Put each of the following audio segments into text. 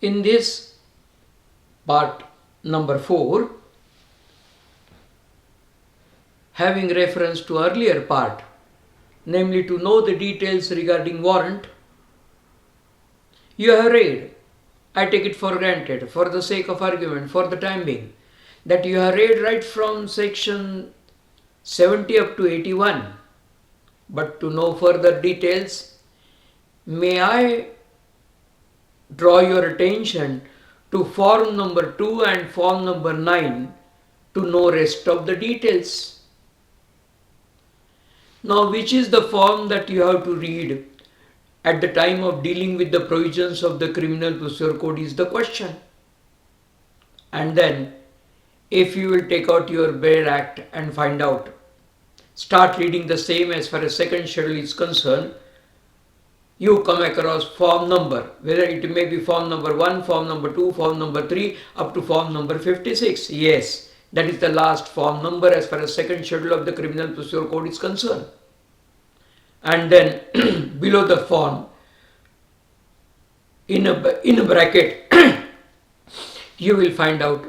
In this part number 4, having reference to earlier part, namely to know the details regarding warrant, you have read, I take it for granted, for the sake of argument, for the time being, that you have read right from section 70 up to 81. But to know further details, may I draw your attention to form number 2 and form number 9 to know rest of the details. Now, which is the form that you have to read at the time of dealing with the provisions of the Criminal Procedure Code is the question. And then, if you will take out your Bail Act and find out, start reading the same as far as second schedule is concerned, you come across form number, whether it may be form number 1, form number 2, form number 3, up to form number 56. Yes, that is the last form number as far as second schedule of the Criminal Procedure Code is concerned. And then below the form, in a bracket, you will find out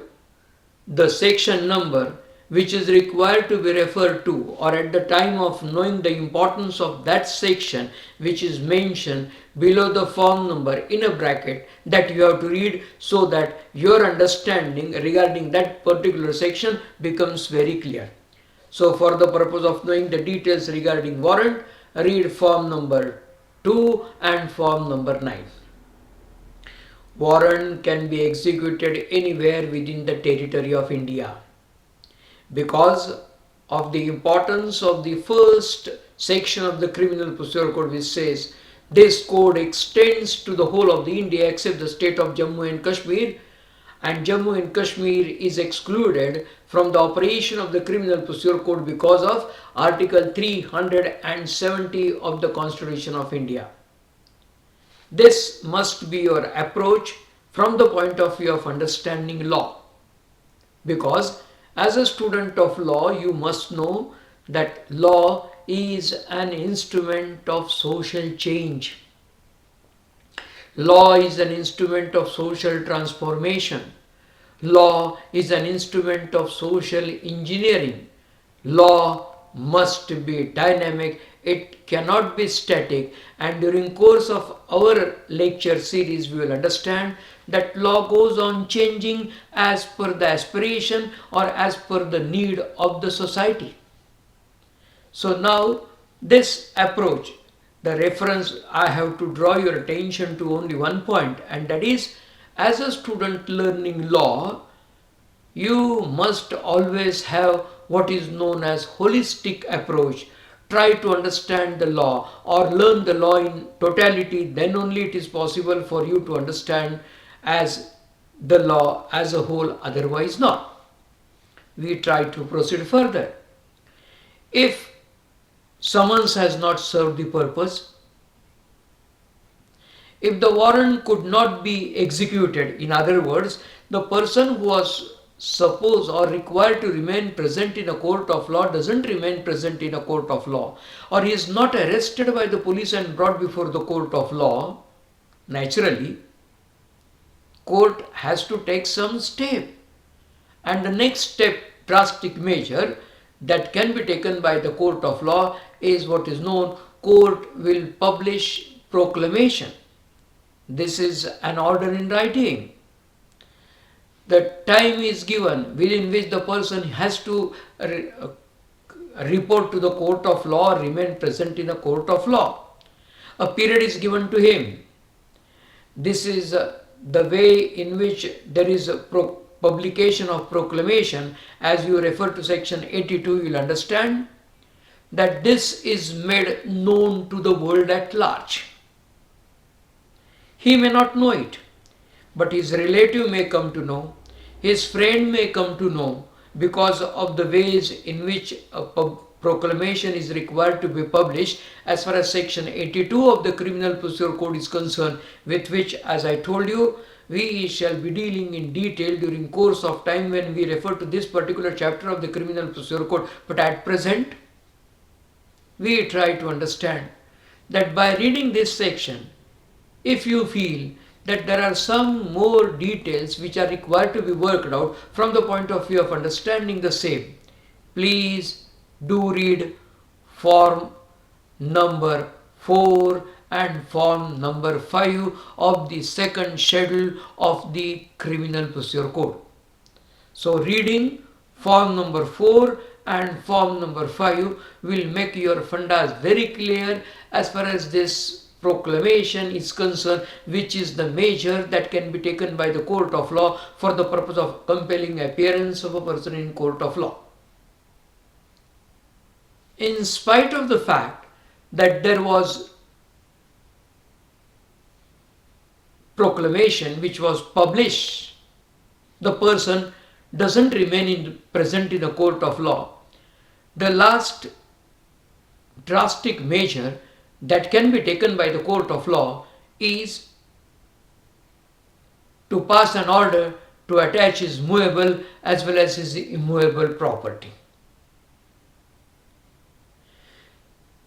the section number which is required to be referred to, or at the time of knowing the importance of that section which is mentioned below the form number in a bracket, that you have to read so that your understanding regarding that particular section becomes very clear. So for the purpose of knowing the details regarding warrant, read form number 2 and form number 9. Warrant can be executed anywhere within the territory of India. Because of the importance of the first section of the Criminal Procedure Code, which says this code extends to the whole of the India except the state of Jammu and Kashmir, and Jammu and Kashmir is excluded from the operation of the Criminal Procedure Code because of Article 370 of the Constitution of India. This must be your approach from the point of view of understanding law, because as a student of law, you must know that law is an instrument of social change. Law is an instrument of social transformation. Law is an instrument of social engineering. Law must be dynamic. It cannot be static. And during course of our lecture series, we will understand that law goes on changing as per the aspiration or as per the need of the society. So now this approach, the reference, I have to draw your attention to only one point, and that is, as a student learning law, you must always have what is known as holistic approach. Try to understand the law or learn the law in totality, then only it is possible for you to understand as the law as a whole, otherwise not. We try to proceed further. If summons has not served the purpose, if the warrant could not be executed, in other words, the person who was supposed or required to remain present in a court of law doesn't remain present in a court of law, or he is not arrested by the police and brought before the court of law, naturally, court has to take some step. And the next step, drastic measure that can be taken by the court of law is what is known, court will publish proclamation. This is an order in writing. The time is given within which the person has to report to the court of law or remain present in a court of law. A period is given to him. This is the way in which there is a publication of proclamation. As you refer to section 82, you will understand that this is made known to the world at large. He may not know it, but his relative may come to know, his friend may come to know, because of the ways in which a proclamation is required to be published as far as section 82 of the Criminal Procedure Code is concerned, with which, as I told you, we shall be dealing in detail during course of time when we refer to this particular chapter of the Criminal Procedure Code. But at present, we try to understand that by reading this section, if you feel that there are some more details which are required to be worked out from the point of view of understanding the same. Please do read form number 4 and form number 5 of the second schedule of the Criminal Procedure Code. So reading form number 4 and form number 5 will make your fundas very clear as far as this proclamation is concerned, which is the measure that can be taken by the court of law for the purpose of compelling appearance of a person in court of law. In spite of the fact that there was proclamation which was published, the person doesn't remain present in a court of law. The last drastic measure that can be taken by the court of law is to pass an order to attach his movable as well as his immovable property.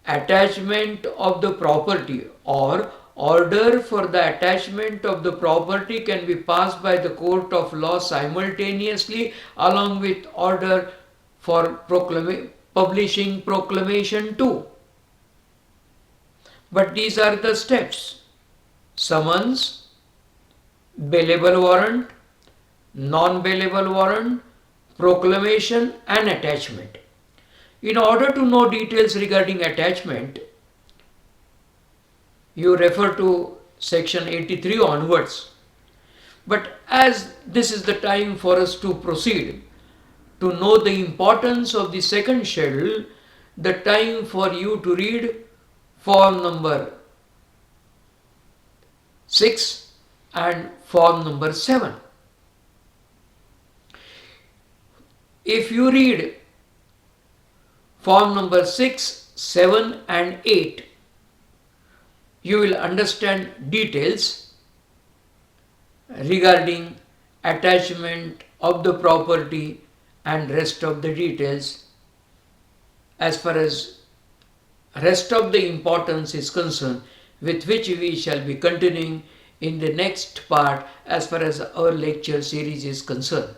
Attachment of the property or order for the attachment of the property can be passed by the court of law simultaneously along with order for publishing proclamation too. But these are the steps: summons, bailable warrant, non-bailable warrant, proclamation and attachment. In order to know details regarding attachment, you refer to section 83 onwards. But as this is the time for us to proceed to know the importance of the second schedule, the time for you to read form number 6 and form number 7. If you read form number 6, 7 and 8, you will understand details regarding attachment of the property and rest of the details as far as rest of the importance is concerned, with which we shall be continuing in the next part as far as our lecture series is concerned.